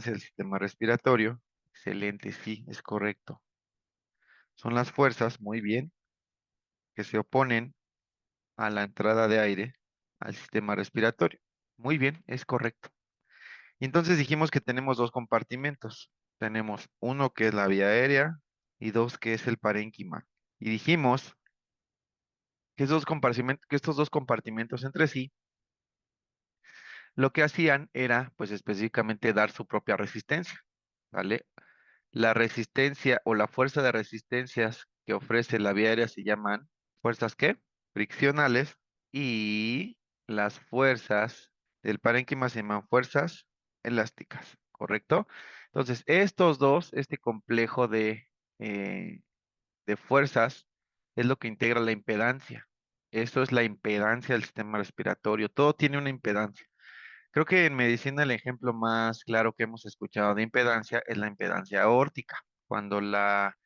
impedancia del sistema respiratorio. Excelente, sí, es correcto. Son las fuerzas, muy bien, que se oponen a la entrada de aire al sistema respiratorio. Muy bien, es correcto. Y entonces dijimos que tenemos dos compartimentos. Tenemos uno que es la vía aérea y dos que es el parénquima. Y dijimos que, que estos dos compartimentos entre sí, lo que hacían era, pues específicamente, dar su propia resistencia, ¿vale? La resistencia o la fuerza de resistencias que ofrece la vía aérea se llaman fuerzas ¿qué? Friccionales, y las fuerzas del parénquima se llaman fuerzas elásticas, ¿correcto? Entonces, estos dos, este complejo eh, de fuerzas, es lo que integra la impedancia. Esto es la impedancia del sistema respiratorio. Todo tiene una impedancia. Creo que en medicina el ejemplo más claro que hemos escuchado de impedancia es la impedancia aórtica. Cuando la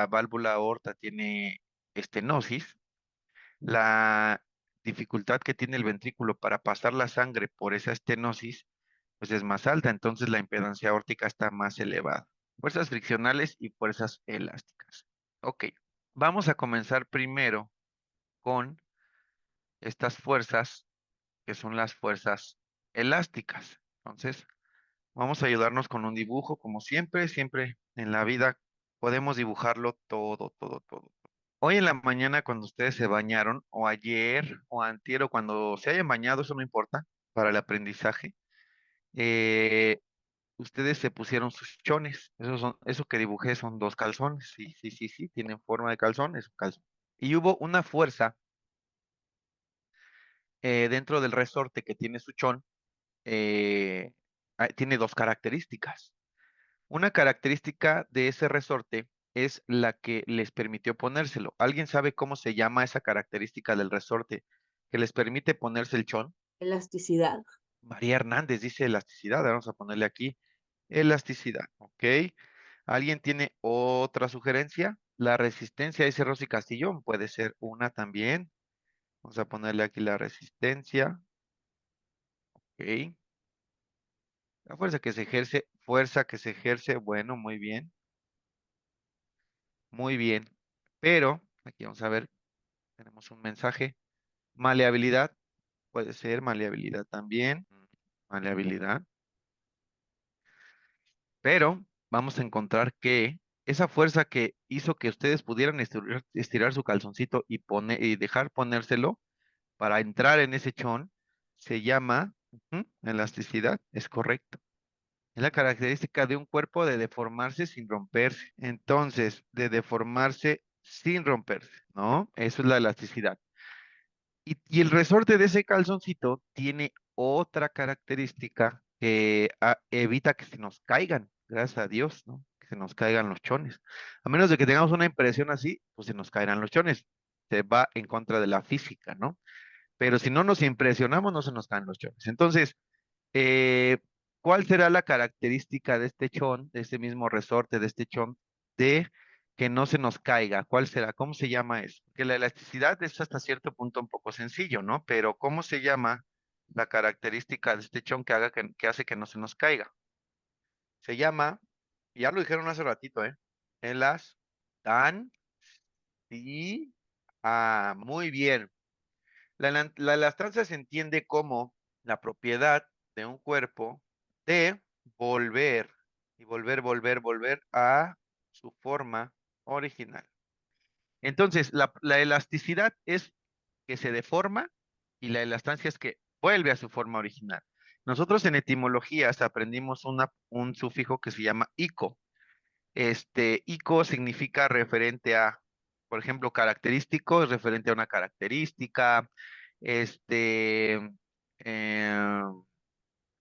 válvula aorta tiene estenosis, la dificultad que tiene el ventrículo para pasar la sangre por esa estenosis, pues es más alta, entonces la impedancia aórtica está más elevada. Fuerzas friccionales y fuerzas elásticas. Ok, vamos a comenzar primero con estas fuerzas que son las fuerzas elásticas. Entonces, vamos a ayudarnos con un dibujo, como siempre, siempre en la vida podemos dibujarlo todo, todo, todo. Hoy en la mañana cuando ustedes se bañaron, o ayer, o antier, o cuando se hayan bañado, eso no importa, para el aprendizaje, eh, ustedes se pusieron sus chones. Eso que dibujé son dos calzones. Sí, sí, sí, sí, tienen forma de calzón, es un calzón. Y hubo una fuerza dentro del resorte que tiene su chón, tiene dos características. Una característica de ese resorte es la que les permitió ponérselo. ¿Alguien sabe cómo se llama esa característica del resorte que les permite ponerse el chón? Elasticidad. María Hernández dice elasticidad. Vamos a ponerle aquí elasticidad, ¿ok? ¿Alguien tiene otra sugerencia? La resistencia, dice Rosy Castillón, puede ser una también. Vamos a ponerle aquí la resistencia, ¿ok? La fuerza que se ejerce, bueno, muy bien. Pero, aquí vamos a ver, tenemos un mensaje. Maleabilidad, puede ser maleabilidad también. Maleabilidad. Pero vamos a encontrar que esa fuerza que hizo que ustedes pudieran estirar su calzoncito y dejar ponérselo para entrar en ese chón, se llama elasticidad, es correcto. Es la característica de un cuerpo de deformarse sin romperse. Entonces, de deformarse sin romperse, ¿no? Eso es la elasticidad. Y el resorte de ese calzoncito tiene otra característica que evita que se nos caigan, gracias a Dios, ¿no? Que se nos caigan los chones. A menos de que tengamos una impresión así, pues se nos caerán los chones. Se va en contra de la física, ¿no? Pero si no nos impresionamos, no se nos caen los chones. Entonces, eh, ¿cuál será la característica de este chón, de este mismo resorte, de este chón, de que no se nos caiga? ¿Cuál será? ¿Cómo se llama eso? Que la elasticidad es hasta cierto punto un poco sencillo, ¿no? Pero ¿cómo se llama la característica de este chón que hace que no se nos caiga? Se llama, ya lo dijeron hace ratito, ¿eh? Elastancia. Ah, muy bien. La elastancia se entiende como la propiedad de un cuerpo de volver y volver a su forma original. Entonces, la elasticidad es que se deforma y la elastancia es que vuelve a su forma original. Nosotros en etimologías aprendimos un sufijo que se llama ico. Ico significa referente a, por ejemplo, característico es referente a una característica. Este, eh,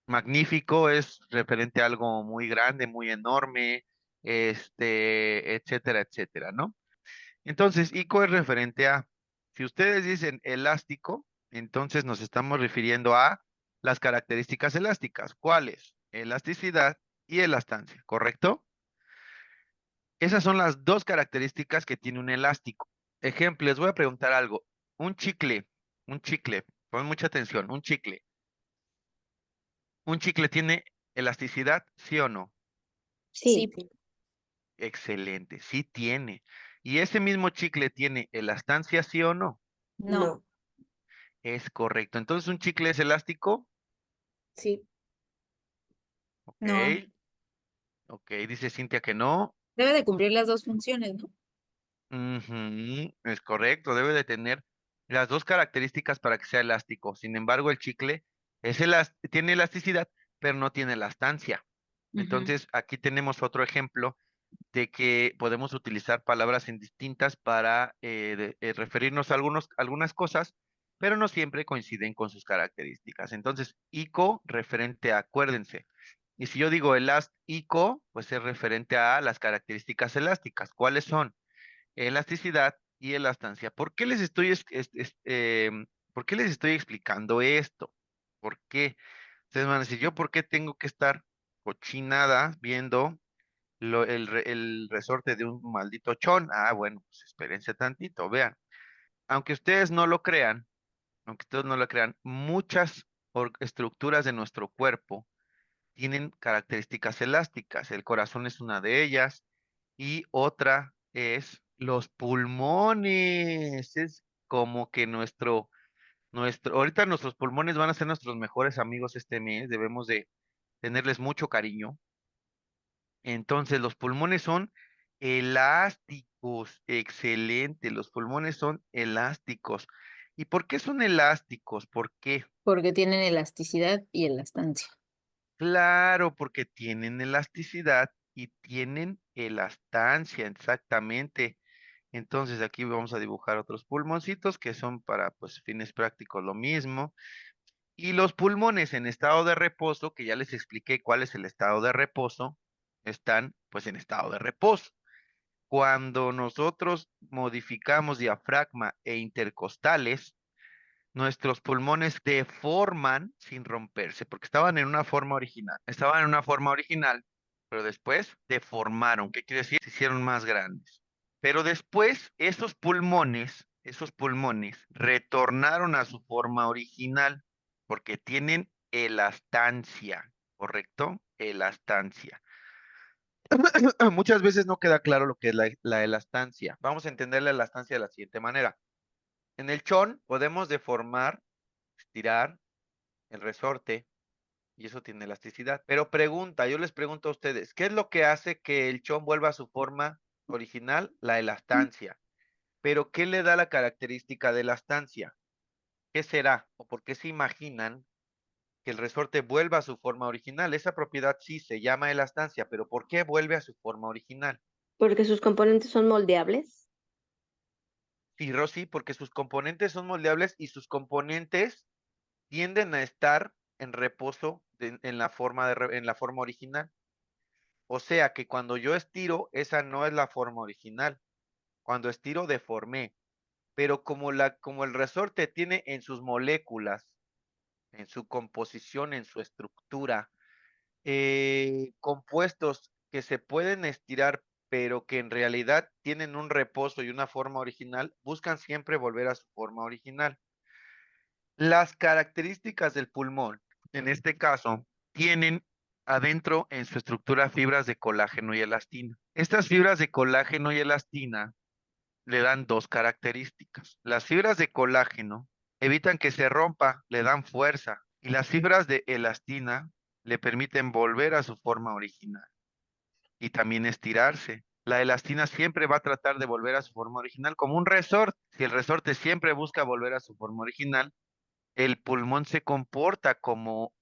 magnífico es referente a algo muy grande, muy enorme, etcétera, etcétera, ¿no? Entonces, ico es referente a, si ustedes dicen elástico, entonces nos estamos refiriendo a las características elásticas. ¿Cuáles? Elasticidad y elastancia, ¿correcto? Esas son las dos características que tiene un elástico. Ejemplo, les voy a preguntar algo. Un chicle, un chicle, pon mucha atención, un chicle. Un chicle tiene Elasticidad, ¿sí o no? Sí, Sí, Excelente, sí tiene. ¿Y ese mismo chicle tiene elastancia, sí o no? no, no, Es correcto. Entonces, ¿un chicle es elástico? sí, Ok, no. ok, dice Cintia que no. Debe de cumplir las dos funciones, ¿no? Ujú, es correcto, debe de tener las dos características para que sea elástico. Sin embargo, el chicle tiene elasticidad, pero no tiene elastancia. Ujú. Entonces, aquí tenemos otro ejemplo de que podemos utilizar palabras indistintas para referirnos a algunas cosas, pero no siempre coinciden con sus características. Entonces, ico referente a acuérdense. Y si yo digo elástico, pues es referente a las características elásticas. ¿Cuáles son? Elasticidad y elastancia. ¿Por qué les estoy explicando esto? ¿Por qué? Ustedes van a decir, ¿yo por qué tengo que estar cochinada viendo el resorte de un maldito chón? Ah, bueno, pues espérense tantito, vean. Aunque ustedes no lo crean, aunque ustedes no lo crean, muchas estructuras de nuestro cuerpo tienen características elásticas. El corazón es una de ellas y otra es los pulmones. Es como que ahorita nuestros pulmones van a ser nuestros mejores amigos este mes. Debemos de tenerles mucho cariño. Entonces, los pulmones son elásticos. Excelente. Los pulmones son elásticos. ¿Y por qué son elásticos? ¿Por qué? Porque tienen elasticidad y elastancia. Claro, porque tienen elasticidad y tienen elastancia, exactamente. Entonces aquí vamos a dibujar otros pulmoncitos que son para pues fines prácticos lo mismo. Y los pulmones en estado de reposo, que ya les expliqué cuál es el estado de reposo, están pues en estado de reposo. Cuando nosotros modificamos diafragma e intercostales, nuestros pulmones deforman sin romperse, porque estaban en una forma original. Estaban en una forma original, pero después deformaron. ¿Qué quiere decir? Se hicieron más grandes. Pero después esos pulmones retornaron a su forma original, porque tienen elastancia, ¿correcto? Elastancia. Muchas veces no queda claro lo que es la elastancia. Vamos a entender la elastancia de la siguiente manera. En el chón podemos deformar, estirar el resorte y eso tiene elasticidad. Pero pregunta, yo les pregunto a ustedes, ¿qué es lo que hace que el chón vuelva a su forma original? La elastancia. Pero ¿qué le da la característica de elastancia? ¿Qué será? ¿O por qué se imaginan que el resorte vuelva a su forma original? Esa propiedad sí se llama elastancia, pero ¿por qué vuelve a su forma original? porque sus componentes son moldeables. Sí, Rosy, porque sus componentes son moldeables y sus componentes tienden a estar en reposo en la forma original. O sea que cuando yo estiro, esa no es la forma original. Cuando estiro, deformé. Pero como el resorte tiene en sus moléculas, en su composición, en su estructura, compuestos que se pueden estirar, pero que en realidad tienen un reposo y una forma original, buscan siempre volver a su forma original. Las características del pulmón, en este caso, tienen adentro en su estructura fibras de colágeno y elastina. Estas fibras de colágeno y elastina le dan dos características. Las fibras de colágeno evitan que se rompa, le dan fuerza, y las fibras de elastina le permiten volver a su forma original y también estirarse. La elastina siempre va a tratar de volver a su forma original como un resorte. Si el resorte siempre busca volver a su forma original, el pulmón se comporta como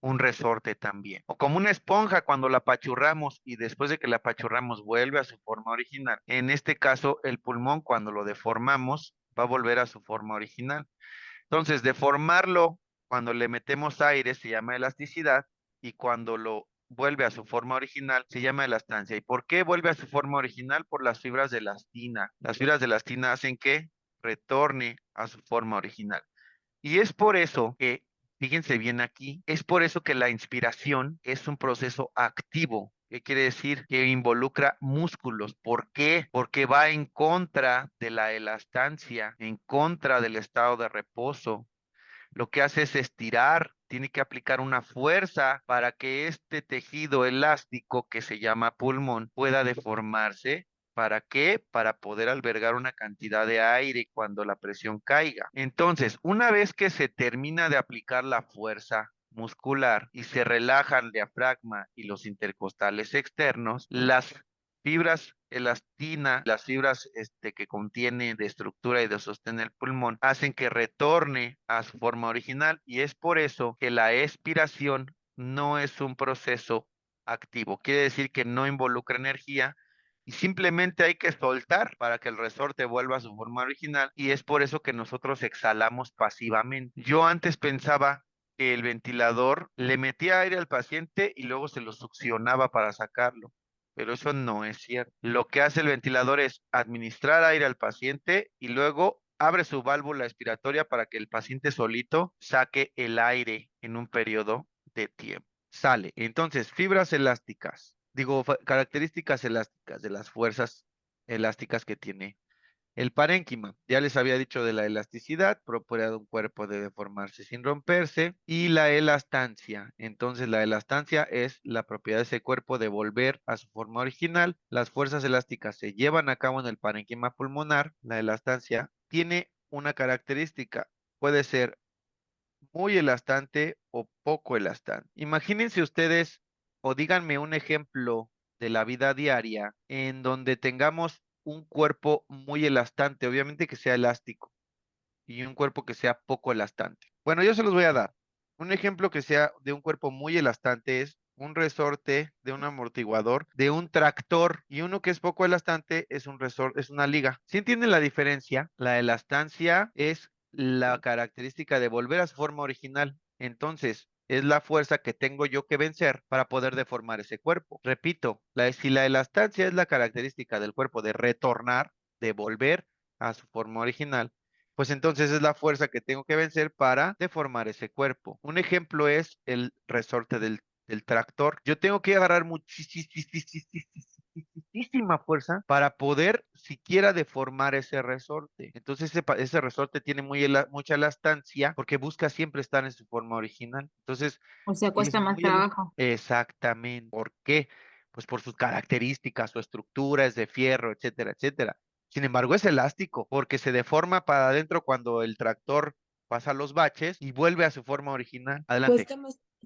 un resorte también, o como una esponja cuando la apachurramos y después de que la apachurramos vuelve a su forma original. En este caso, el pulmón cuando lo deformamos va a volver a su forma original. Entonces, deformarlo cuando le metemos aire se llama elasticidad y cuando lo vuelve a su forma original se llama elastancia. ¿Y por qué vuelve a su forma original? Por las fibras de elastina. Las fibras de elastina hacen que retorne a su forma original. Y es por eso que, fíjense bien aquí, es por eso que la inspiración es un proceso activo. ¿Qué quiere decir? Que involucra músculos. ¿Por qué? Porque va en contra de la elastancia, en contra del estado de reposo. Lo que hace es estirar, tiene que aplicar una fuerza para que este tejido elástico que se llama pulmón pueda deformarse. ¿Para qué? Para poder albergar una cantidad de aire cuando la presión caiga. Entonces, una vez que se termina de aplicar la fuerza muscular y se relajan el diafragma y los intercostales externos, las fibras elastina, las fibras que contiene de estructura y de sostén el pulmón, hacen que retorne a su forma original y es por eso que la expiración no es un proceso activo. Quiere decir que no involucra energía y simplemente hay que soltar para que el resorte vuelva a su forma original y es por eso que nosotros exhalamos pasivamente. Yo antes pensaba que el ventilador le metía aire al paciente y luego se lo succionaba para sacarlo, pero eso no es cierto. Lo que hace el ventilador es administrar aire al paciente y luego abre su válvula expiratoria para que el paciente solito saque el aire en un periodo de tiempo. Sale. Entonces, fibras elásticas, digo, características elásticas de las fuerzas elásticas que tiene el parénquima. Ya les había dicho de la elasticidad, propiedad de un cuerpo de deformarse sin romperse, y la elastancia. Entonces, la elastancia es la propiedad de ese cuerpo de volver a su forma original. Las fuerzas elásticas se llevan a cabo en el parénquima pulmonar. La elastancia tiene una característica, puede ser muy elastante o poco elastante. Imagínense ustedes o díganme un ejemplo de la vida diaria en donde tengamos un cuerpo muy elastante, obviamente que sea elástico, y un cuerpo que sea poco elastante. Bueno, yo se los voy a dar. Un ejemplo que sea de un cuerpo muy elastante es un resorte de un amortiguador, de un tractor, y uno que es poco elastante es un resorte, es una liga. ¿Sí entienden la diferencia? La elastancia es la característica de volver a su forma original. Entonces, es la fuerza que tengo yo que vencer para poder deformar ese cuerpo. Repito, si la elastancia es la característica del cuerpo de retornar, de volver a su forma original, pues entonces es la fuerza que tengo que vencer para deformar ese cuerpo. Un ejemplo es el resorte del tractor. Yo tengo que agarrar muchísima fuerza para poder siquiera deformar ese resorte. Entonces ese resorte tiene mucha elastancia porque busca siempre estar en su forma original. Entonces O sea, es cuesta más muy trabajo. exactamente. ¿Por qué? Pues por sus características, su estructura es de fierro, etcétera, etcétera. Sin embargo, es elástico porque se deforma para adentro cuando el tractor pasa los baches y vuelve a su forma original. Adelante.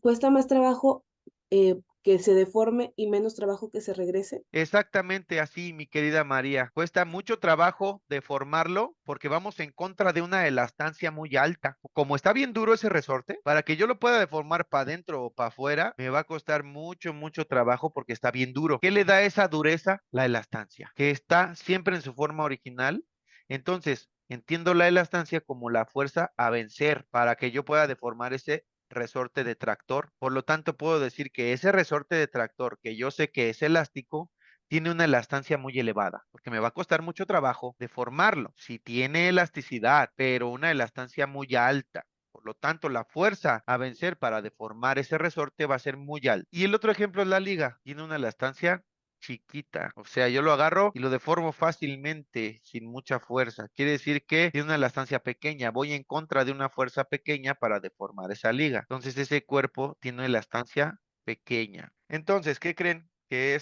Cuesta más trabajo que se deforme y menos trabajo que se regrese. Exactamente así, mi querida María. Cuesta mucho trabajo deformarlo porque vamos en contra de una elastancia muy alta. Como está bien duro ese resorte, para que yo lo pueda deformar para adentro o para afuera, me va a costar mucho, mucho trabajo porque está bien duro. ¿Qué le da esa dureza? La elastancia, que está siempre en su forma original. Entonces, entiendo la elastancia como la fuerza a vencer para que yo pueda deformar ese resorte de tractor. Por lo tanto, puedo decir que ese resorte de tractor, que yo sé que es elástico, tiene una elastancia muy elevada, porque me va a costar mucho trabajo deformarlo. Si tiene elasticidad, pero una elastancia muy alta. Por lo tanto, la fuerza a vencer para deformar ese resorte va a ser muy alta. Y el otro ejemplo es la liga. Tiene una elastancia chiquita. O sea, yo lo agarro y lo deformo fácilmente, sin mucha fuerza. Quiere decir que tiene una elastancia pequeña. Voy en contra de una fuerza pequeña para deformar esa liga. Entonces, ese cuerpo tiene una elastancia pequeña. Entonces, ¿qué creen? Que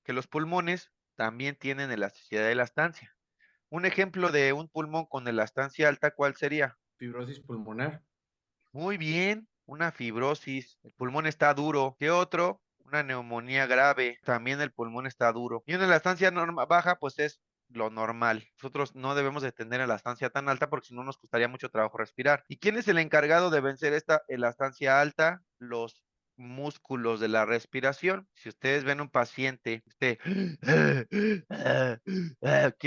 los pulmones también tienen elasticidad de elastancia. Un ejemplo de un pulmón con elastancia alta, ¿cuál sería? Fibrosis pulmonar. Muy bien, una fibrosis, el pulmón está duro. ¿Qué otro? Una neumonía grave, también el pulmón está duro. Y una elastancia baja, pues es lo normal. Nosotros no debemos de tener elastancia tan alta porque si no nos costaría mucho trabajo respirar. ¿Y quién es el encargado de vencer esta elastancia alta? Los músculos de la respiración. Si ustedes ven un paciente, quiere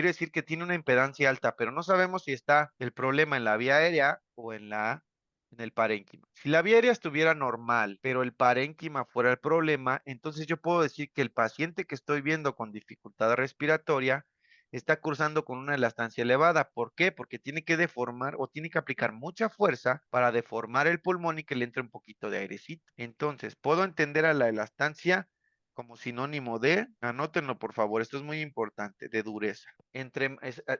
decir que tiene una impedancia alta, pero no sabemos si está el problema en la vía aérea o en el parénquima. Si la vía aérea estuviera normal, pero el parénquima fuera el problema, entonces yo puedo decir que el paciente que estoy viendo con dificultad respiratoria está cursando con una elastancia elevada. ¿Por qué? Porque tiene que deformar o tiene que aplicar mucha fuerza para deformar el pulmón y que le entre un poquito de airecito. Entonces, puedo entender a la elastancia como sinónimo de, anótenlo por favor, esto es muy importante, de dureza.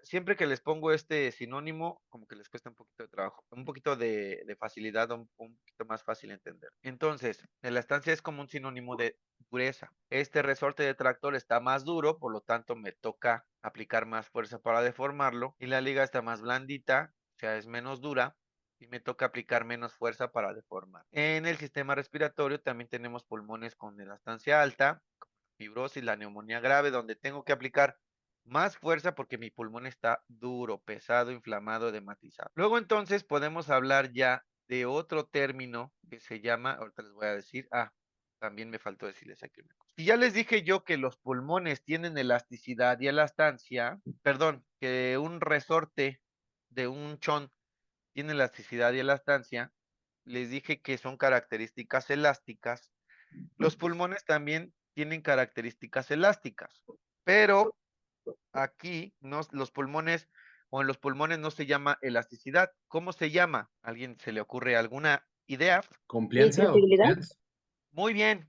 Siempre que les pongo este sinónimo, como que les cuesta un poquito de trabajo, un poquito de facilidad, un poquito más fácil entender. Entonces, elastancia es como un sinónimo de dureza. Este resorte de tractor está más duro, por lo tanto me toca aplicar más fuerza para deformarlo, y la liga está más blandita, o sea, es menos dura, y me toca aplicar menos fuerza para deformar. En el sistema respiratorio también tenemos pulmones con elastancia alta, fibrosis, la neumonía grave, donde tengo que aplicar más fuerza porque mi pulmón está duro, pesado, inflamado, edematizado. Luego entonces podemos hablar ya de otro término que se llama, ahorita les voy a decir, también me faltó decirles aquí una cosa. Si ya les dije yo que los pulmones tienen elasticidad y elastancia, perdón, que un resorte de un chón tiene elasticidad y elastancia, les dije que son características elásticas. Los pulmones también tienen características elásticas, pero aquí los pulmones o en los pulmones no se llama elasticidad. ¿Cómo se llama? ¿Alguien se le ocurre alguna idea? ¿Complianza o Distensibilidad. compliance? Muy bien.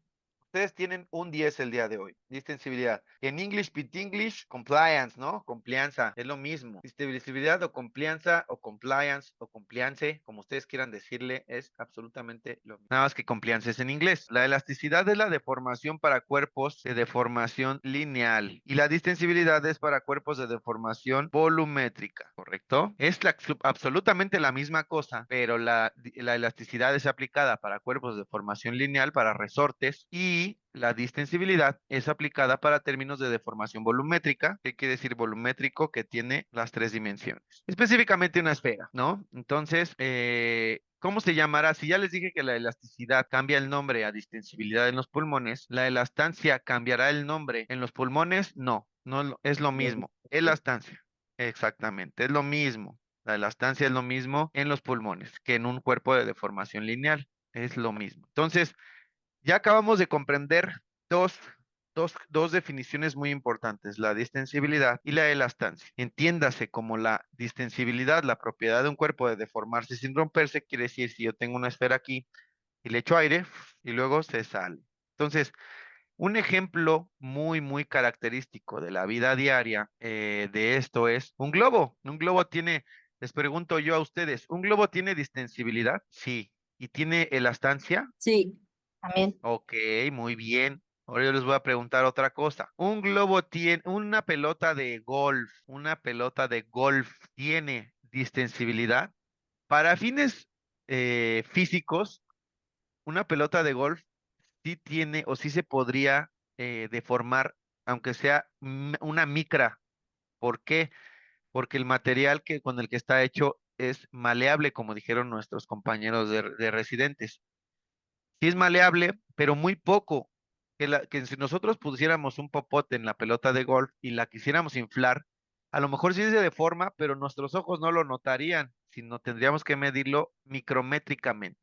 Ustedes tienen un 10 el día de hoy. Distensibilidad. En English, Pit English, compliance, ¿no? Complianza. Es lo mismo. Distensibilidad o complianza o compliance, como ustedes quieran decirle, es absolutamente lo mismo. Nada más que compliance es en inglés. La elasticidad es la deformación para cuerpos de deformación lineal. Y la distensibilidad es para cuerpos de deformación volumétrica. ¿Correcto? Es absolutamente la misma cosa, pero la elasticidad es aplicada para cuerpos de deformación lineal, para resortes, y la distensibilidad es aplicada para términos de deformación volumétrica, que quiere decir volumétrico, que tiene las 3 dimensiones. Específicamente una esfera, ¿no? Entonces, ¿cómo se llamará? Si ya les dije que la elasticidad cambia el nombre a distensibilidad en los pulmones, ¿la elastancia cambiará el nombre en los pulmones? No, no es lo mismo. Elastancia, exactamente, es lo mismo. La elastancia es lo mismo en los pulmones que en un cuerpo de deformación lineal. Es lo mismo. Entonces, ya acabamos de comprender dos definiciones muy importantes, la distensibilidad y la elastancia. Entiéndase como la distensibilidad, la propiedad de un cuerpo de deformarse sin romperse, quiere decir si yo tengo una esfera aquí y le echo aire y luego se sale. Entonces, un ejemplo muy característico de la vida diaria de esto es un globo. Un globo tiene, les pregunto yo a ustedes, ¿un globo tiene distensibilidad? Sí. ¿Y tiene elastancia? Sí, también. Ok, muy bien. Ahora yo les voy a preguntar otra cosa. Un globo tiene, una pelota de golf tiene distensibilidad. Para fines físicos, una pelota de golf sí tiene o sí se podría deformar, aunque sea una micra. ¿Por qué? Porque el material con el que está hecho es maleable, como dijeron nuestros compañeros de residentes. Sí es maleable, pero muy poco. Que si nosotros pusiéramos un popote en la pelota de golf y la quisiéramos inflar, a lo mejor sí se deforma, pero nuestros ojos no lo notarían, sino tendríamos que medirlo micrométricamente.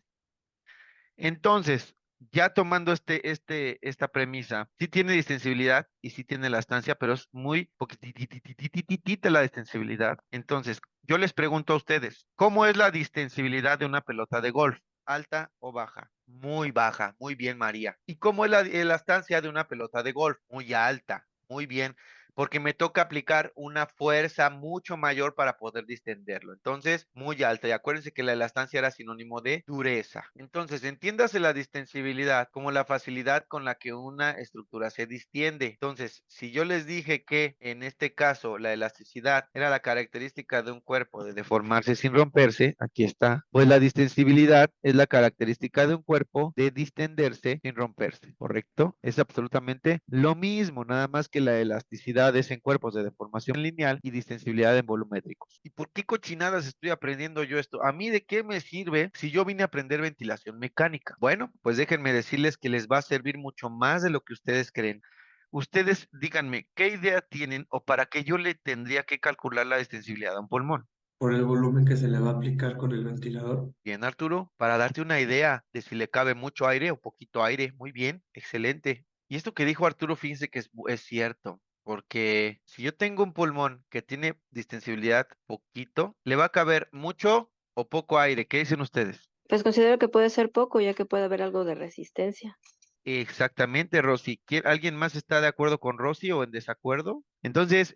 Entonces, ya tomando esta premisa, sí tiene distensibilidad y sí tiene elastancia, pero es muy poquititititititita la distensibilidad. Entonces, yo les pregunto a ustedes, ¿cómo es la distensibilidad de una pelota de golf? ¿Alta o baja? Muy baja, muy bien, María. ¿Y cómo es la elastancia de una pelota de golf? Muy alta, muy bien, porque me toca aplicar una fuerza mucho mayor para poder distenderlo. Entonces, muy alta. Y acuérdense que la elastancia era sinónimo de dureza. Entonces, entiéndase la distensibilidad como la facilidad con la que una estructura se distiende. Entonces, si yo les dije que en este caso la elasticidad era la característica de un cuerpo de deformarse sin romperse, aquí está, pues la distensibilidad es la característica de un cuerpo de distenderse sin romperse, ¿correcto? Es absolutamente lo mismo, nada más que la elasticidad es en cuerpos de deformación lineal y distensibilidad en volumétricos. ¿Y por qué cochinadas estoy aprendiendo yo esto? ¿A mí de qué me sirve si yo vine a aprender ventilación mecánica? Bueno, pues déjenme decirles que les va a servir mucho más de lo que ustedes creen. Ustedes díganme, ¿qué idea tienen o para qué yo le tendría que calcular la distensibilidad a un pulmón? Por el volumen que se le va a aplicar con el ventilador. Bien, Arturo, para darte una idea de si le cabe mucho aire o poquito aire. Muy bien, excelente. Y esto que dijo Arturo, fíjense que es cierto, porque si yo tengo un pulmón que tiene distensibilidad poquito, le va a caber mucho o poco aire. ¿Qué dicen ustedes? Pues considero que puede ser poco, ya que puede haber algo de resistencia. Exactamente, Rosy. ¿Alguien más está de acuerdo con Rosy o en desacuerdo? Entonces,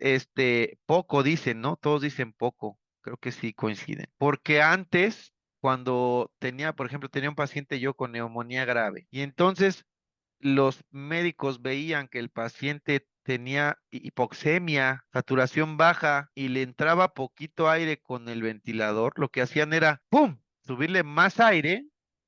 poco dicen, ¿no? Todos dicen poco. Creo que sí coinciden. Porque antes, cuando tenía, por ejemplo, tenía un paciente yo con neumonía grave, y entonces los médicos veían que el paciente tenía hipoxemia, saturación baja y le entraba poquito aire con el ventilador, lo que hacían era, ¡pum!, subirle más aire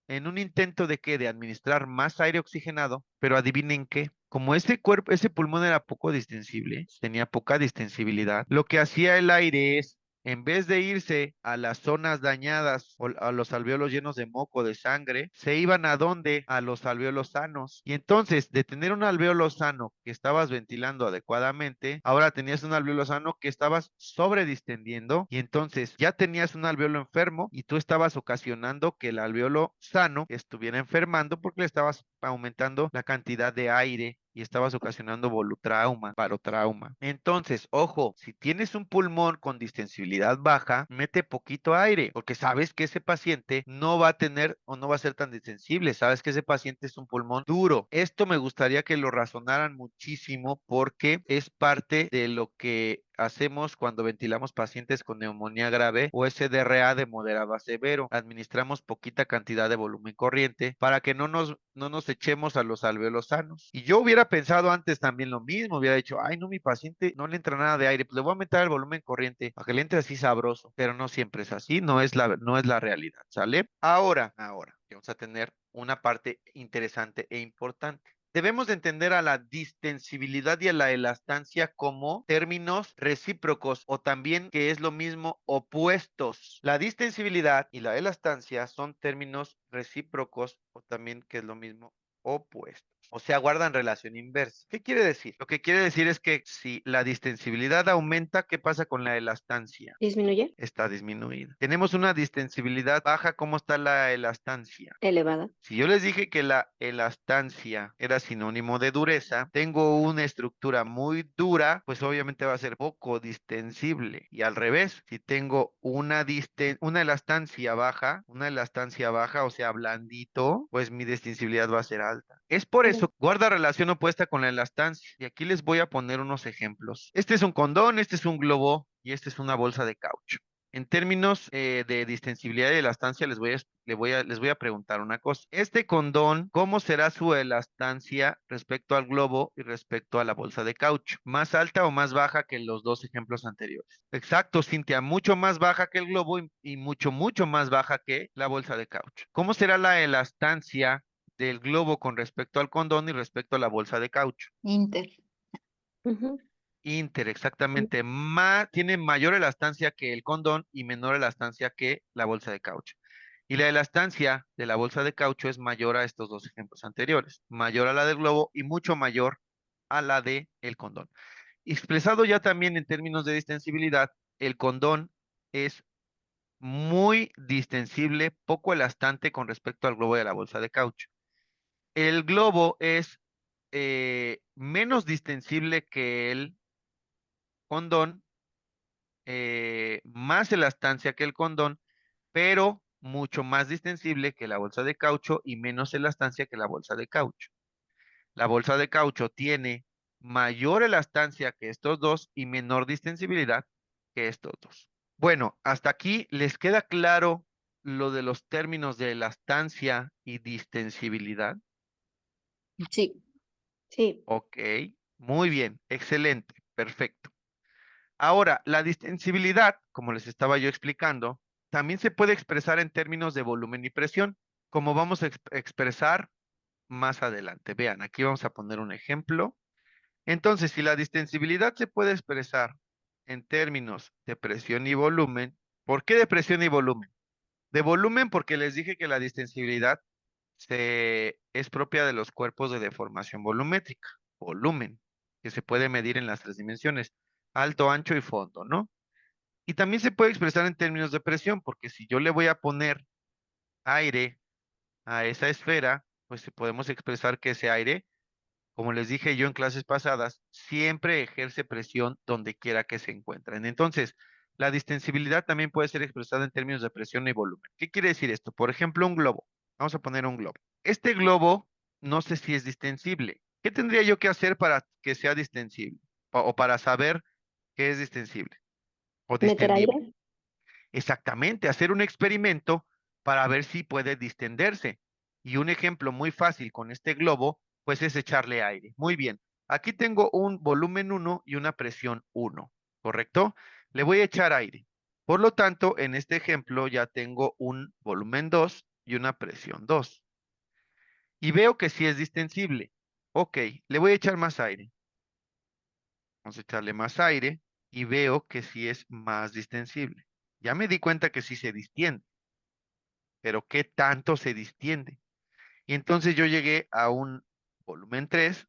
en un intento de que de administrar más aire oxigenado, pero adivinen qué. Como ese cuerpo, ese pulmón era poco distensible, tenía poca distensibilidad, lo que hacía el aire es, en vez de irse a las zonas dañadas o a los alvéolos llenos de moco, de sangre, se iban a dónde? A los alvéolos sanos. Y entonces, de tener un alvéolo sano que estabas ventilando adecuadamente, ahora tenías un alvéolo sano que estabas sobredistendiendo y entonces ya tenías un alvéolo enfermo y tú estabas ocasionando que el alvéolo sano estuviera enfermando porque le estabas aumentando la cantidad de aire y estabas ocasionando volutrauma, barotrauma. Entonces, ojo, si tienes un pulmón con distensibilidad baja, mete poquito aire, porque sabes que ese paciente no va a tener o no va a ser tan distensible, sabes que ese paciente es un pulmón duro. Esto me gustaría que lo razonaran muchísimo porque es parte de lo que hacemos cuando ventilamos pacientes con neumonía grave o SDRA de moderado a severo. Administramos poquita cantidad de volumen corriente para que no nos echemos a los alvéolos sanos. Y yo hubiera pensado antes también lo mismo, hubiera dicho, ay no, mi paciente no le entra nada de aire, pues le voy a aumentar el volumen corriente para que le entre así sabroso, pero no siempre es así, no es la realidad, ¿sale? Ahora, vamos a tener una parte interesante e importante. Debemos de entender a la distensibilidad y a la elastancia como términos recíprocos o también que es lo mismo opuestos. La distensibilidad y la elastancia son términos recíprocos o también que es lo mismo opuestos. O sea, guardan relación inversa. ¿Qué quiere decir? Lo que quiere decir es que si la distensibilidad aumenta, ¿qué pasa con la elastancia? ¿Disminuye? Está disminuida. Tenemos una distensibilidad baja, ¿cómo está la elastancia? Elevada. Si yo les dije que la elastancia era sinónimo de dureza, tengo una estructura muy dura, pues obviamente va a ser poco distensible. Y al revés, si tengo una elastancia baja, o sea, blandito, pues mi distensibilidad va a ser alta. Es por eso, guarda relación opuesta con la elastancia. Y aquí les voy a poner unos ejemplos. Este es un condón, este es un globo y este es una bolsa de caucho. En términos de distensibilidad y elastancia, les voy a preguntar una cosa. Este condón, ¿cómo será su elastancia respecto al globo y respecto a la bolsa de caucho? ¿Más alta o más baja que los dos ejemplos anteriores? Exacto, Cintia, mucho más baja que el globo y mucho más baja que la bolsa de caucho. ¿Cómo será la elastancia del globo con respecto al condón y respecto a la bolsa de caucho? Inter. Ujú. Exactamente. Tiene mayor elastancia que el condón y menor elastancia que la bolsa de caucho. Y la elastancia de la bolsa de caucho es mayor a estos dos ejemplos anteriores, mayor a la del globo y mucho mayor a la de el condón. Expresado ya también en términos de distensibilidad, el condón es muy distensible, poco elastante con respecto al globo de la bolsa de caucho. El globo es menos distensible que el condón, más elastancia que el condón, pero mucho más distensible que la bolsa de caucho y menos elastancia que la bolsa de caucho. La bolsa de caucho tiene mayor elastancia que estos dos y menor distensibilidad que estos dos. Bueno, hasta aquí les queda claro lo de los términos de elastancia y distensibilidad. Sí. Sí. Ok, muy bien, excelente, perfecto. Ahora, la distensibilidad, como les estaba yo explicando, también se puede expresar en términos de volumen y presión, como vamos a expresar más adelante. Vean, aquí vamos a poner un ejemplo. Entonces, si la distensibilidad se puede expresar en términos de presión y volumen, ¿por qué de presión y volumen? De volumen porque les dije que la distensibilidad es propia de los cuerpos de deformación volumétrica, volumen, que se puede medir en las tres dimensiones, alto, ancho y fondo, ¿no? Y también se puede expresar en términos de presión, porque si yo le voy a poner aire a esa esfera, pues podemos expresar que ese aire, como les dije yo en clases pasadas, siempre ejerce presión donde quiera que se encuentren. Entonces, la distensibilidad también puede ser expresada en términos de presión y volumen. ¿Qué quiere decir esto? Por ejemplo, un globo. Vamos a poner un globo. Este globo no sé si es distensible. ¿Qué tendría yo que hacer para que sea distensible? O para saber que es distensible o Meter distendible. aire. Exactamente, hacer un experimento para ver si puede distenderse. Y un ejemplo muy fácil con este globo, pues es echarle aire. Muy bien, aquí tengo un volumen 1 y una presión 1, ¿correcto? Le voy a echar aire. Por lo tanto, en este ejemplo ya tengo un volumen 2 y una presión 2. Y veo que sí es distensible. Ok, le voy a echar más aire. Vamos a echarle más aire y veo que sí es más distensible. Ya me di cuenta que sí se distiende, pero ¿qué tanto se distiende? Y entonces yo llegué a un volumen 3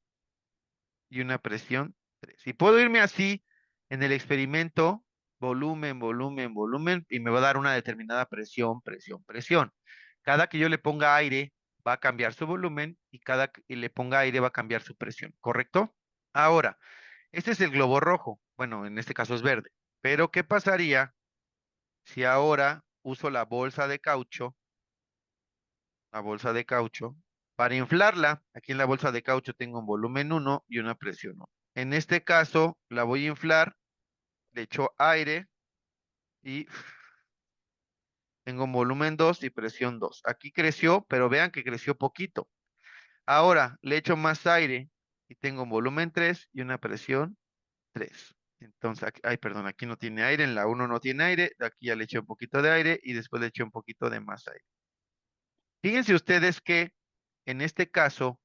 y una presión 3. Y puedo irme así en el experimento, volumen, volumen, volumen, y me va a dar una determinada presión, presión, presión. Cada que yo le ponga aire, va a cambiar su volumen y cada que le ponga aire va a cambiar su presión, ¿correcto? Ahora, este es el globo rojo. Bueno, en este caso es verde. Pero ¿qué pasaría si ahora uso la bolsa de caucho, para inflarla? Aquí en la bolsa de caucho tengo un volumen 1 y una presión 1. En este caso la voy a inflar, le echo aire y tengo un volumen 2 y presión 2. Aquí creció, pero vean que creció poquito. Ahora le echo más aire y tengo un volumen 3 y una presión 3. Entonces, ay, perdón, aquí no tiene aire, en la uno no tiene aire, aquí ya le eché un poquito de aire y después le eché un poquito de más aire. Fíjense ustedes que en este caso,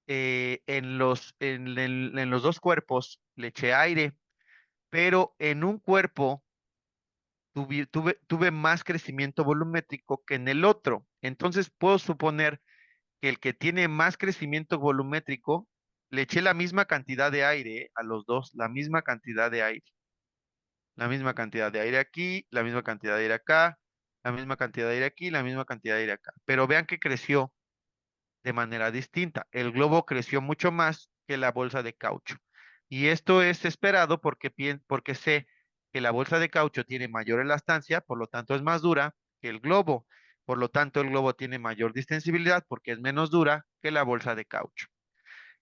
en los dos cuerpos le eché aire, pero en un cuerpo tuve más crecimiento volumétrico que en el otro. Entonces puedo suponer que el que tiene más crecimiento volumétrico, le eché la misma cantidad de aire a los dos, la misma cantidad de aire. La misma cantidad de aire aquí, la misma cantidad de aire acá, la misma cantidad de aire aquí, la misma cantidad de aire acá. Pero vean que creció de manera distinta. El globo creció mucho más que la bolsa de caucho. Y esto es esperado porque sé que la bolsa de caucho tiene mayor elastancia, por lo tanto es más dura que el globo. Por lo tanto, el globo tiene mayor distensibilidad porque es menos dura que la bolsa de caucho.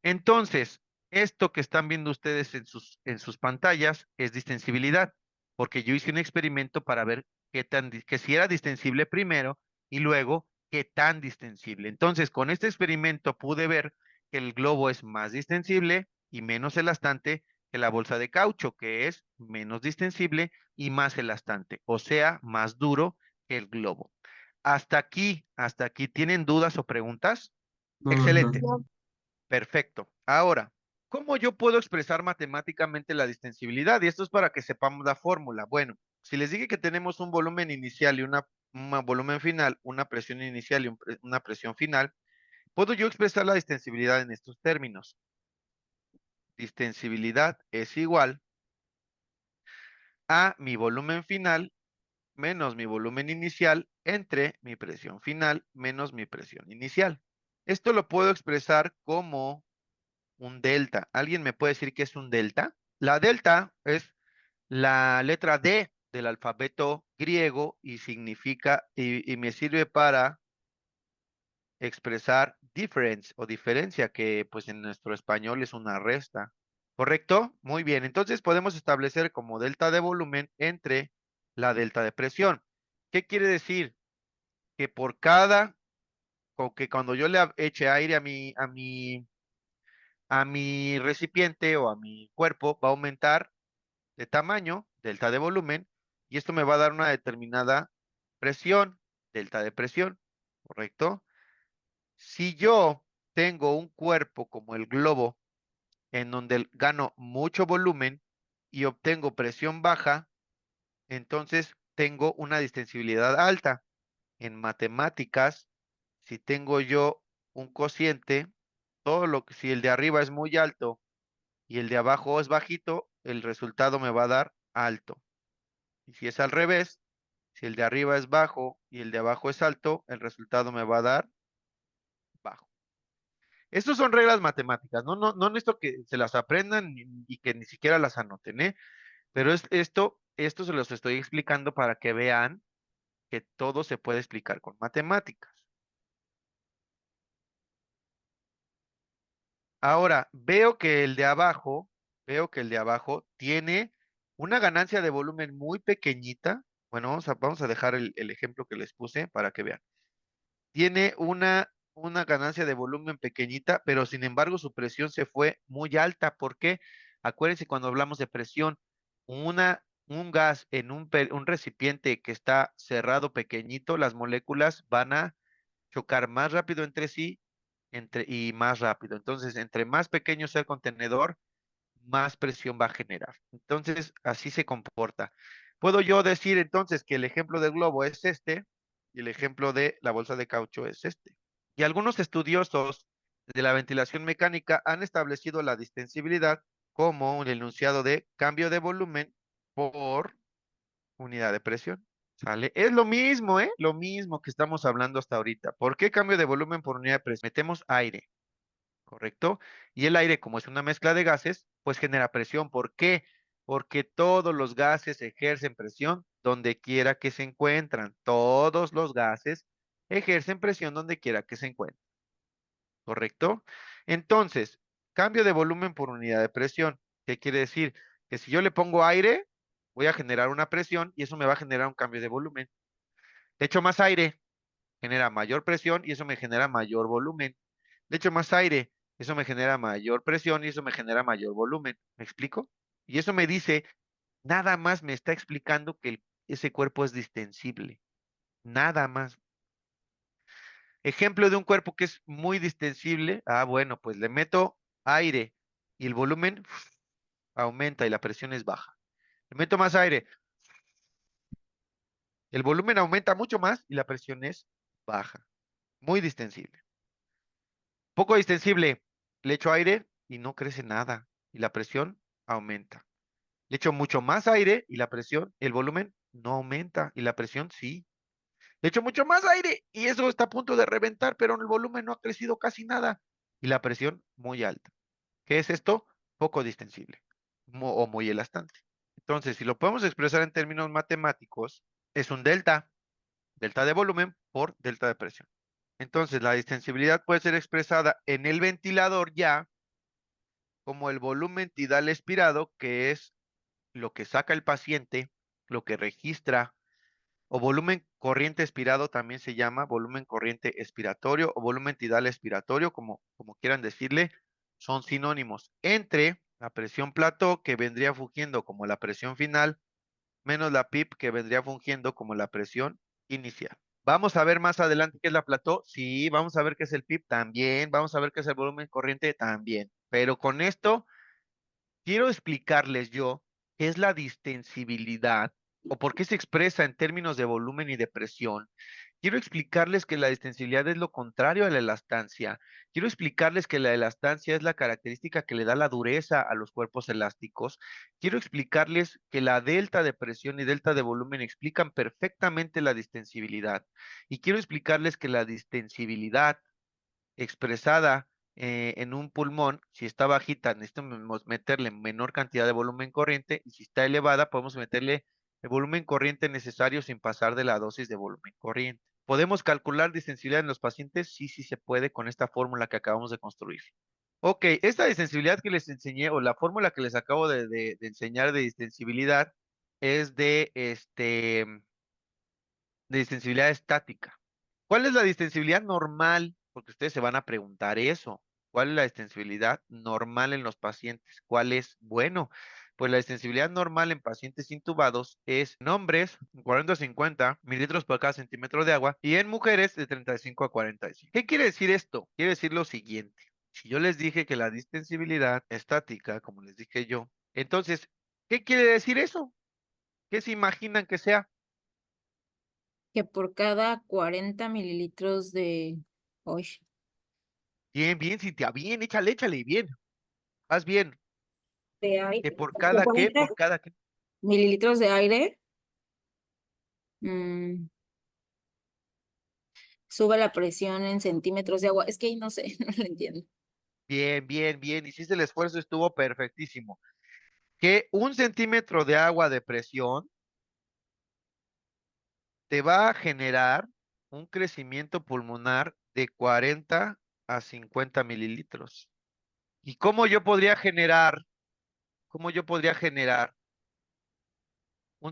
Entonces, esto que están viendo ustedes en sus pantallas es distensibilidad, porque yo hice un experimento para ver que si era distensible primero y luego qué tan distensible. Entonces, con este experimento pude ver que el globo es más distensible y menos elastante que la bolsa de caucho, que es menos distensible y más elastante, o sea, más duro que el globo. Hasta aquí, ¿tienen dudas o preguntas? No, no. Excelente. No, Perfecto. Ahora, ¿cómo yo puedo expresar matemáticamente la distensibilidad? Y esto es para que sepamos la fórmula. Bueno, si les dije que tenemos un volumen inicial y un volumen final, una presión inicial y una presión final, puedo yo expresar la distensibilidad en estos términos. Distensibilidad es igual a mi volumen final menos mi volumen inicial entre mi presión final menos mi presión inicial. Esto lo puedo expresar como un delta. ¿Alguien me puede decir qué es un delta? La delta es la letra D del alfabeto griego y significa, y me sirve para expresar difference o diferencia, que pues en nuestro español es una resta. ¿Correcto? Muy bien. Entonces podemos establecer como delta de volumen entre la delta de presión. ¿Qué quiere decir? Que o que cuando yo le eche aire a mi recipiente o a mi cuerpo, va a aumentar de tamaño, delta de volumen, y esto me va a dar una determinada presión, delta de presión, ¿correcto? Si yo tengo un cuerpo como el globo, en donde gano mucho volumen y obtengo presión baja, entonces tengo una distensibilidad alta. En matemáticas, si tengo yo un cociente, si el de arriba es muy alto y el de abajo es bajito, el resultado me va a dar alto. Y si es al revés, si el de arriba es bajo y el de abajo es alto, el resultado me va a dar bajo. Estas son reglas matemáticas, no necesito que se las aprendan y que ni siquiera las anoten, ¿eh? Pero esto se los estoy explicando para que vean que todo se puede explicar con matemáticas. Ahora, veo que el de abajo tiene una ganancia de volumen muy pequeñita. Bueno, vamos a dejar el ejemplo que les puse para que vean. Tiene una ganancia de volumen pequeñita, pero sin embargo su presión se fue muy alta. ¿Por qué? Acuérdense cuando hablamos de presión, un gas en un recipiente que está cerrado pequeñito, las moléculas van a chocar más rápido entre sí y más rápido. Entonces, entre más pequeño sea el contenedor, más presión va a generar. Entonces, así se comporta. Puedo yo decir entonces que el ejemplo del globo es este y el ejemplo de la bolsa de caucho es este. Y algunos estudiosos de la ventilación mecánica han establecido la distensibilidad como un enunciado de cambio de volumen por unidad de presión. ¿Sale? Es lo mismo, ¿eh? Lo mismo que estamos hablando hasta ahorita. ¿Por qué cambio de volumen por unidad de presión? Metemos aire. ¿Correcto? Y el aire, como es una mezcla de gases, pues genera presión. ¿Por qué? Porque todos los gases ejercen presión donde quiera que se encuentran. Todos los gases ejercen presión donde quiera que se encuentren. ¿Correcto? Entonces, cambio de volumen por unidad de presión. ¿Qué quiere decir? Que si yo le pongo aire, voy a generar una presión y eso me va a generar un cambio de volumen. Le echo más aire, genera mayor presión y eso me genera mayor volumen. Le echo más aire, eso me genera mayor presión y eso me genera mayor volumen. ¿Me explico? Y eso me dice, nada más me está explicando que ese cuerpo es distensible. Nada más. Ejemplo de un cuerpo que es muy distensible. Ah, bueno, pues le meto aire y el volumen aumenta y la presión es baja. Le meto más aire, el volumen aumenta mucho más y la presión es baja. Muy distensible. Poco distensible, le echo aire y no crece nada y la presión aumenta. Le echo mucho más aire y la presión, el volumen no aumenta y la presión sí. Le echo mucho más aire y eso está a punto de reventar, pero el volumen no ha crecido casi nada y la presión muy alta. ¿Qué es esto? Poco distensible o muy elastante. Entonces, si lo podemos expresar en términos matemáticos, es un delta, delta de volumen por delta de presión. Entonces, la distensibilidad puede ser expresada en el ventilador ya como el volumen tidal expirado, que es lo que saca el paciente, lo que registra, o volumen corriente expirado también se llama volumen corriente expiratorio o volumen tidal expiratorio, como quieran decirle, son sinónimos entre la presión plató que vendría fungiendo como la presión final, menos la PIP que vendría fungiendo como la presión inicial. Vamos a ver más adelante qué es la plató. Sí, vamos a ver qué es el PIP también. Vamos a ver qué es el volumen corriente también. Pero con esto quiero explicarles yo qué es la distensibilidad o por qué se expresa en términos de volumen y de presión. Quiero explicarles que la distensibilidad es lo contrario a la elastancia. Quiero explicarles que la elastancia es la característica que le da la dureza a los cuerpos elásticos. Quiero explicarles que la delta de presión y delta de volumen explican perfectamente la distensibilidad. Y quiero explicarles que la distensibilidad expresada en un pulmón, si está bajita, necesitamos meterle menor cantidad de volumen corriente y si está elevada, podemos meterle el volumen corriente necesario sin pasar de la dosis de volumen corriente. ¿Podemos calcular distensibilidad en los pacientes? Sí, sí se puede con esta fórmula que acabamos de construir. Ok, esta distensibilidad que les enseñé o la fórmula que les acabo de enseñar de distensibilidad es de distensibilidad estática. ¿Cuál es la distensibilidad normal? Porque ustedes se van a preguntar eso. ¿Cuál es la distensibilidad normal en los pacientes? ¿Cuál es? Bueno, pues la distensibilidad normal en pacientes intubados es en hombres 40 a 50 mililitros por cada centímetro de agua y en mujeres de 35 a 45. ¿Qué quiere decir esto? Quiere decir lo siguiente. Si yo les dije que la distensibilidad estática, como les dije yo, entonces, ¿qué quiere decir eso? ¿Qué se imaginan que sea? Que por cada 40 mililitros de... Uy, Bien, bien, Cintia, bien, échale, bien. Haz bien. de aire. ¿Que por De cada qué? 40 ¿Por cada qué? mililitros de aire, mm, sube la presión en centímetros de agua. Es que ahí no sé, no lo entiendo. Bien, bien, bien. Hiciste el esfuerzo, estuvo perfectísimo. Que 1 centímetro de agua de presión te va a generar un crecimiento pulmonar de 40 a 50 mililitros. ¿Y cómo yo podría generar 1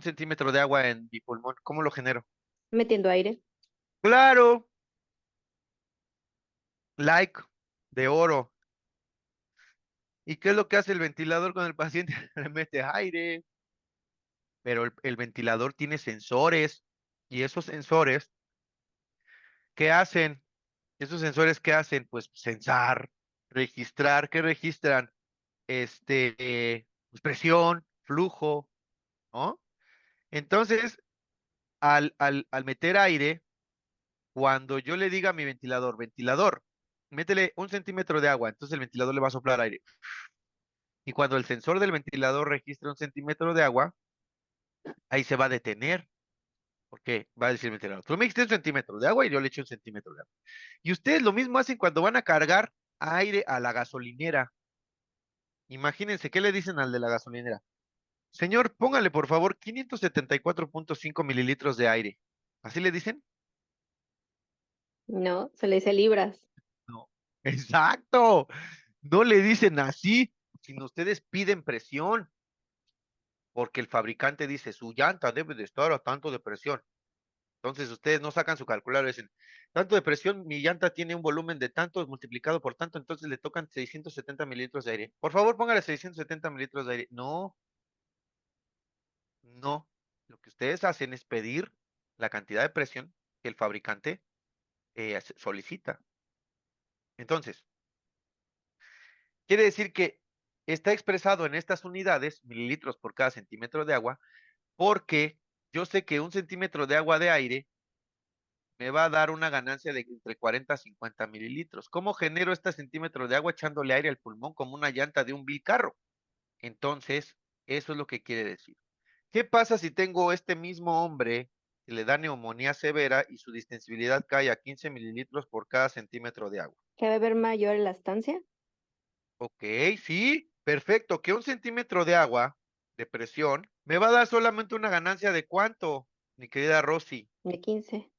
centímetro de agua en mi pulmón? ¿Cómo lo genero? Metiendo aire. Claro, like de oro. ¿Y qué es lo que hace el ventilador con el paciente? Le mete aire, pero el ventilador tiene sensores y esos sensores, ¿qué hacen? ¿Esos sensores qué hacen? Pues sensar, registrar, ¿qué registran? Pues, presión, flujo, ¿no? Entonces, al meter aire, cuando yo le diga a mi ventilador, ventilador, métele 1 centímetro de agua, entonces el ventilador le va a soplar aire. Y cuando el sensor del ventilador registra 1 centímetro de agua, ahí se va a detener, porque va a decir el ventilador, tú me dijiste 1 centímetro de agua y yo le echo 1 centímetro de agua. Y ustedes lo mismo hacen cuando van a cargar aire a la gasolinera. Imagínense, ¿qué le dicen al de la gasolinera? Señor, póngale por favor 574.5 mililitros de aire. ¿Así le dicen? No, se le dice libras. No. Exacto. No le dicen así, sino ustedes piden presión, porque el fabricante dice, su llanta debe de estar a tanto de presión. Entonces ustedes no sacan su calculadora y dicen, tanto de presión, mi llanta tiene un volumen de tanto multiplicado por tanto, entonces le tocan 670 mililitros de aire. Por favor, póngale 670 mililitros de aire. No, no. Lo que ustedes hacen es pedir la cantidad de presión que el fabricante solicita. Entonces, quiere decir que está expresado en estas unidades, mililitros por cada centímetro de agua, porque yo sé que 1 centímetro de agua de aire me va a dar una ganancia de entre 40 a 50 mililitros. ¿Cómo genero este centímetro de agua echándole aire al pulmón como una llanta de un vil carro? Entonces, eso es lo que quiere decir. ¿Qué pasa si tengo este mismo hombre que le da neumonía severa y su distensibilidad cae a 15 mililitros por cada centímetro de agua? ¿Que va a haber mayor elastancia? Ok, sí, perfecto. Que 1 centímetro de agua de presión me va a dar solamente una ganancia de ¿cuánto, mi querida Rosy? De 15.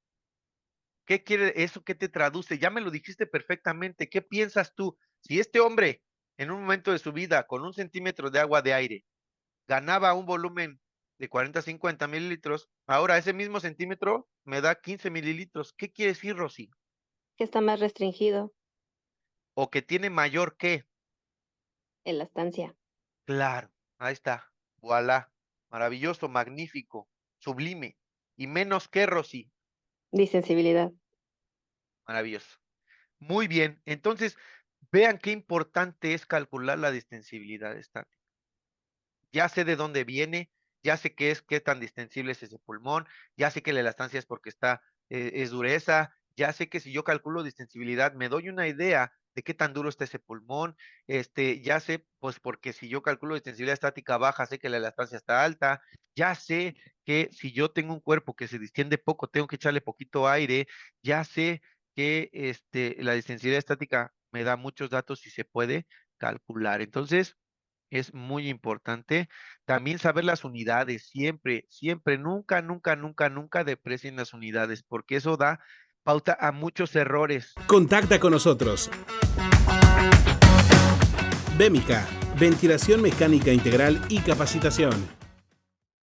¿Qué quiere eso? ¿Qué te traduce? Ya me lo dijiste perfectamente. ¿Qué piensas tú? Si este hombre, en un momento de su vida, con 1 centímetro de agua de aire, ganaba un volumen de 40 a 50 mililitros, ahora ese mismo centímetro me da 15 mililitros. ¿Qué quiere decir, Rosy? Que está más restringido. O que tiene mayor que. Elastancia. Claro, ahí está. Voilà. Maravilloso, magnífico, sublime. Y menos que, Rosy. Disensibilidad. Maravilloso. Muy bien. Entonces, vean qué importante es calcular la distensibilidad estática. Ya sé de dónde viene, ya sé qué tan distensible es ese pulmón, ya sé que la elastancia es porque es dureza, ya sé que si yo calculo distensibilidad me doy una idea de qué tan duro está ese pulmón, ya sé, pues porque si yo calculo distensibilidad estática baja, sé que la elastancia está alta, ya sé que si yo tengo un cuerpo que se distiende poco, tengo que echarle poquito aire, ya sé que la distensibilidad estática me da muchos datos y se puede calcular. Entonces, es muy importante. También saber las unidades, siempre, siempre, nunca, nunca, nunca, nunca deprecien las unidades, porque eso da pauta a muchos errores. Contacta con nosotros. Bémica, ventilación mecánica integral y capacitación.